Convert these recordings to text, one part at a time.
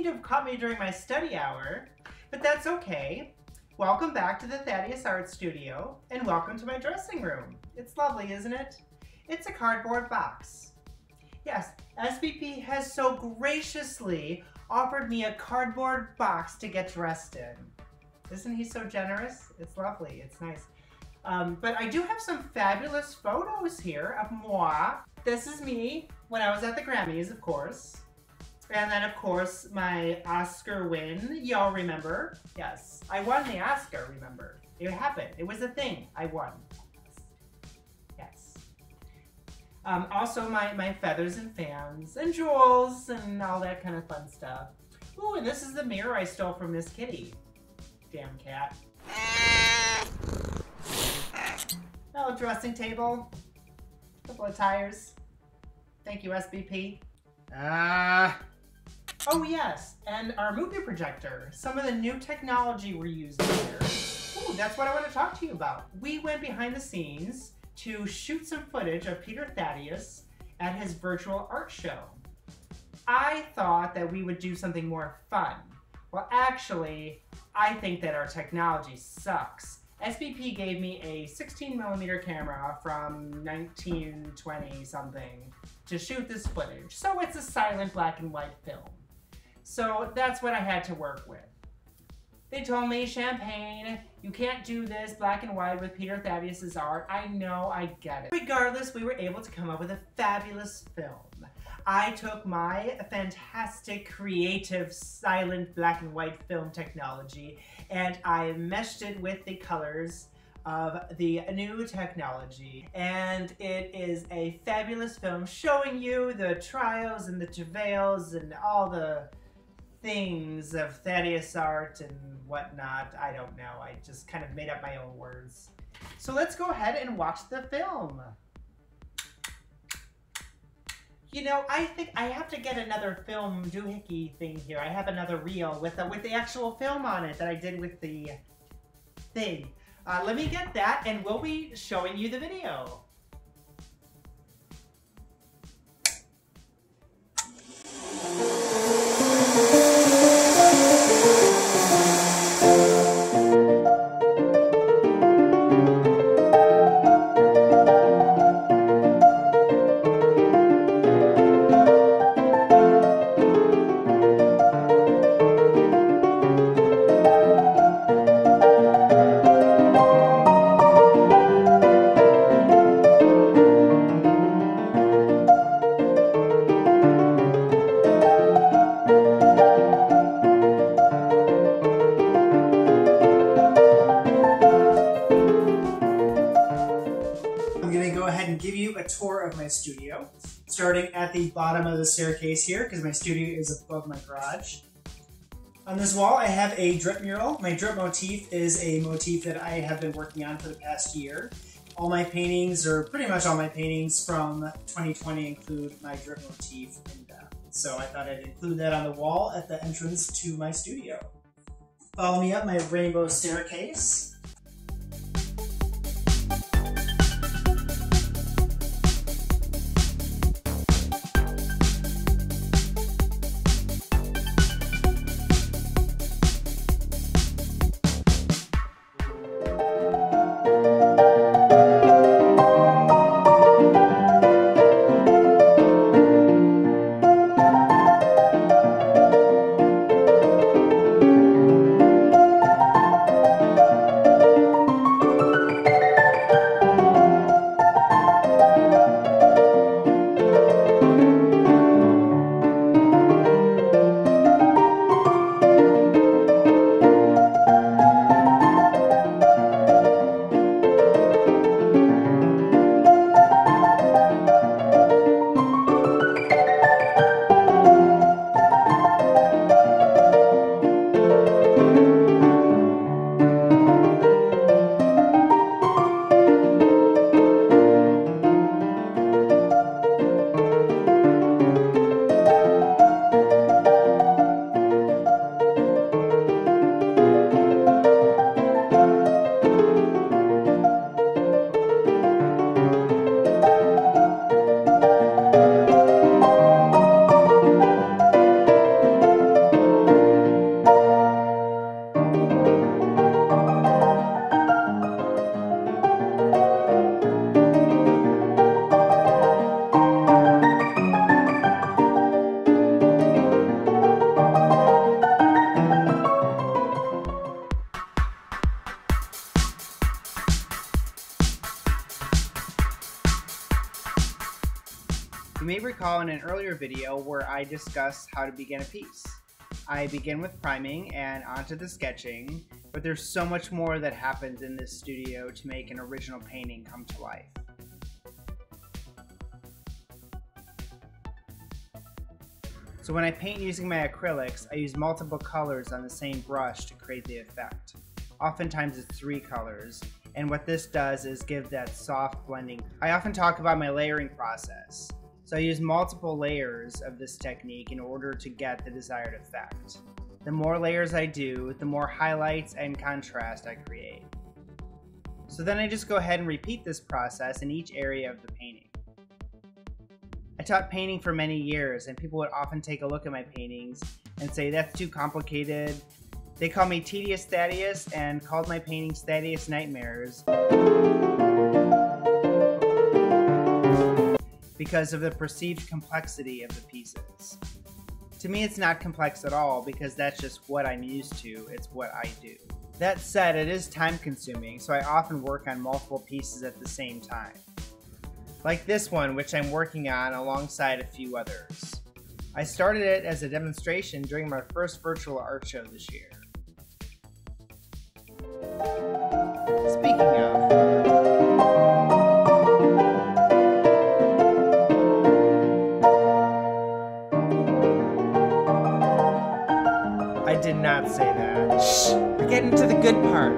seem to have caught me during my study hour, but that's okay. Welcome back to the Thaddeus Art Studio, and welcome to my dressing room. It's lovely, isn't it? It's a cardboard box. Yes, S.B.P has so graciously offered me a cardboard box to get dressed in. Isn't he so generous? It's lovely, it's nice. But I do have some fabulous photos here of moi. This is me when I was at the Grammys, of course. And then, of course, my Oscar win. Y'all remember? Yes, I won the Oscar, remember? It happened. It was a thing. I won. Yes. Also, my feathers and fans and jewels and all that kind of fun stuff. Ooh, and this is the mirror I stole from Miss Kitty. Damn cat. Oh, dressing table. Couple of tires. Thank you, S.B.P. Oh yes, and our movie projector. Some of the new technology we're using here. Ooh, that's what I want to talk to you about. We went behind the scenes to shoot some footage of Peter Thaddeus at his virtual art show. I thought that we would do something more fun. Well, actually, I think that our technology sucks. S.B.P gave me a 16mm camera from 1920 something to shoot this footage. So it's a silent black and white film. So that's what I had to work with. They told me, Champagne, you can't do this black and white with Peter Thaddeus' art. I know, I get it. Regardless, we were able to come up with a fabulous film. I took my fantastic, creative, silent black and white film technology and I meshed it with the colors of the new technology. And it is a fabulous film showing you the trials and the travails and all the things of Thaddeus art and whatnot. I don't know. I just kind of made up my own words. So let's go ahead and watch the film. You know, I think I have to get another film doohickey thing here. I have another reel with the actual film on it that I did with the thing. Let me get that and we'll be showing you the video. Give you a tour of my studio, starting at the bottom of the staircase here, because my studio is above my garage. On this wall, I have a drip mural. My drip motif is a motif that I have been working on for the past year. All my paintings, or pretty much all my paintings from 2020 include my drip motif, and so I thought I'd include that on the wall at the entrance to my studio. Follow me up my rainbow staircase. You may recall in an earlier video where I discussed how to begin a piece. I begin with priming and onto the sketching, but there's so much more that happens in this studio to make an original painting come to life. So when I paint using my acrylics, I use multiple colors on the same brush to create the effect. Oftentimes it's 3 colors, and what this does is give that soft blending. I often talk about my layering process. So I use multiple layers of this technique in order to get the desired effect. The more layers I do, the more highlights and contrast I create. So then I just go ahead and repeat this process in each area of the painting. I taught painting for many years, and people would often take a look at my paintings and say, that's too complicated. They called me Tedious Thaddeus and called my paintings Thaddeus Nightmares because of the perceived complexity of the pieces. To me, it's not complex at all because that's just what I'm used to. It's what I do. That said, it is time consuming, so I often work on multiple pieces at the same time. Like this one, which I'm working on alongside a few others. I started it as a demonstration during my first virtual art show this year. Speaking of, I did not say that. Shh! We're getting to the good part.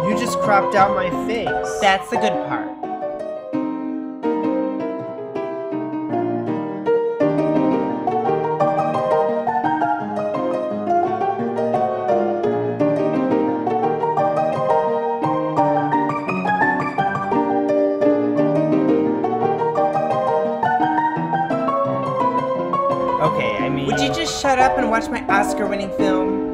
You just cropped out my face. That's the good part. Okay, I mean... Would you just shut up and watch my Oscar-winning film?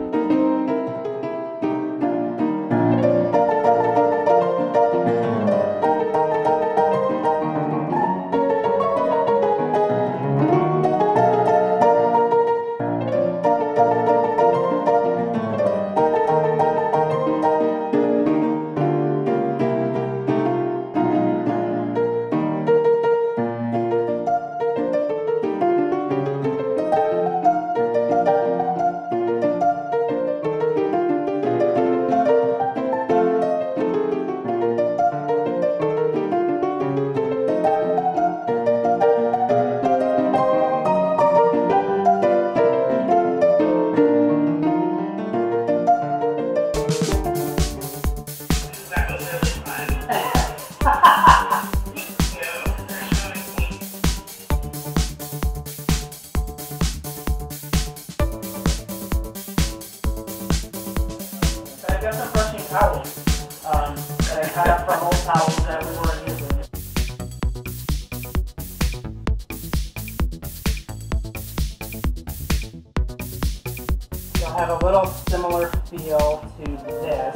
I've got some brushing towels that I cut up from old towels that we weren't using. You'll have a little similar feel to this.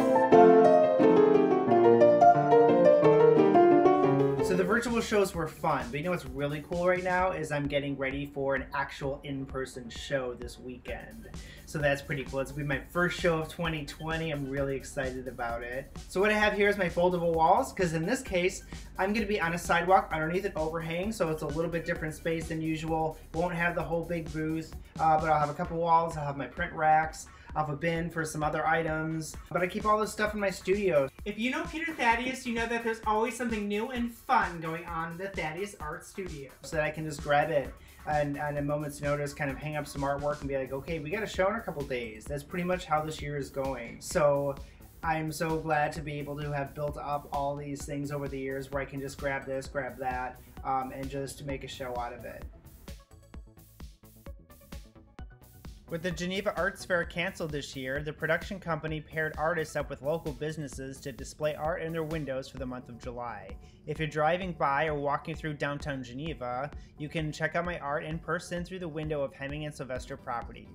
So the virtual shows were fun, but you know what's really cool right now is I'm getting ready for an actual in-person show this weekend. So that's pretty cool. It's gonna be my first show of 2020. I'm really excited about it. So what I have here is my foldable walls, because in this case, I'm gonna be on a sidewalk underneath an overhang, so it's a little bit different space than usual. Won't have the whole big booth, but I'll have a couple walls. I'll have my print racks. I'll have a bin for some other items, but I keep all this stuff in my studio. If you know Peter Thaddeus, you know that there's always something new and fun going on in the Thaddeus Art Studio. So that I can just grab it and at a moment's notice kind of hang up some artwork and be like, okay, we got a show in a couple days. That's pretty much how this year is going. So I'm so glad to be able to have built up all these things over the years where I can just grab this, grab that, and just make a show out of it. With the Geneva Arts Fair canceled this year, the production company paired artists up with local businesses to display art in their windows for the month of July. If you're driving by or walking through downtown Geneva, you can check out my art in person through the window of Hemming and Sylvester property.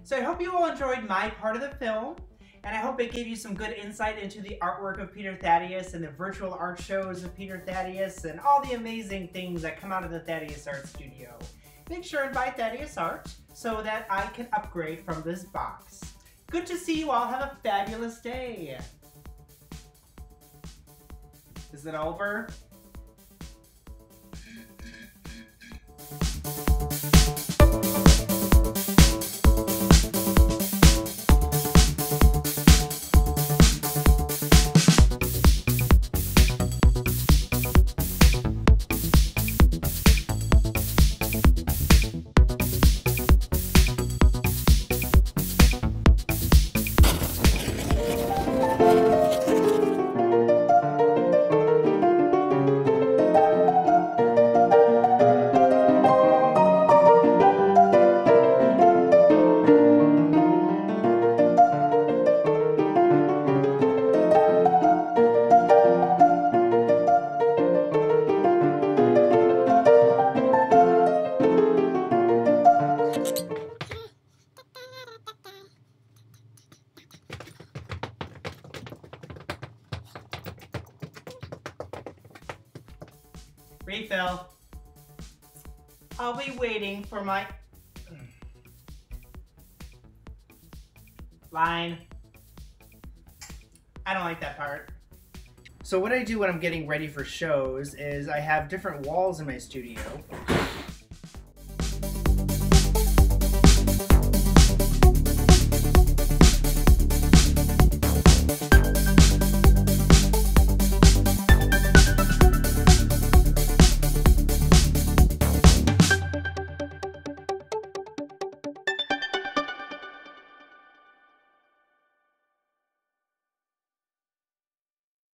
So I hope you all enjoyed my part of the film. And I hope it gave you some good insight into the artwork of Peter Thaddeus and the virtual art shows of Peter Thaddeus and all the amazing things that come out of the Thaddeus Art Studio. make sure and buy Thaddeus Art so that I can upgrade from this box. Good to see you all. Have a fabulous day. Is it over? Refill. I'll be waiting for my line. I don't like that part. So what I do when I'm getting ready for shows is I have different walls in my studio.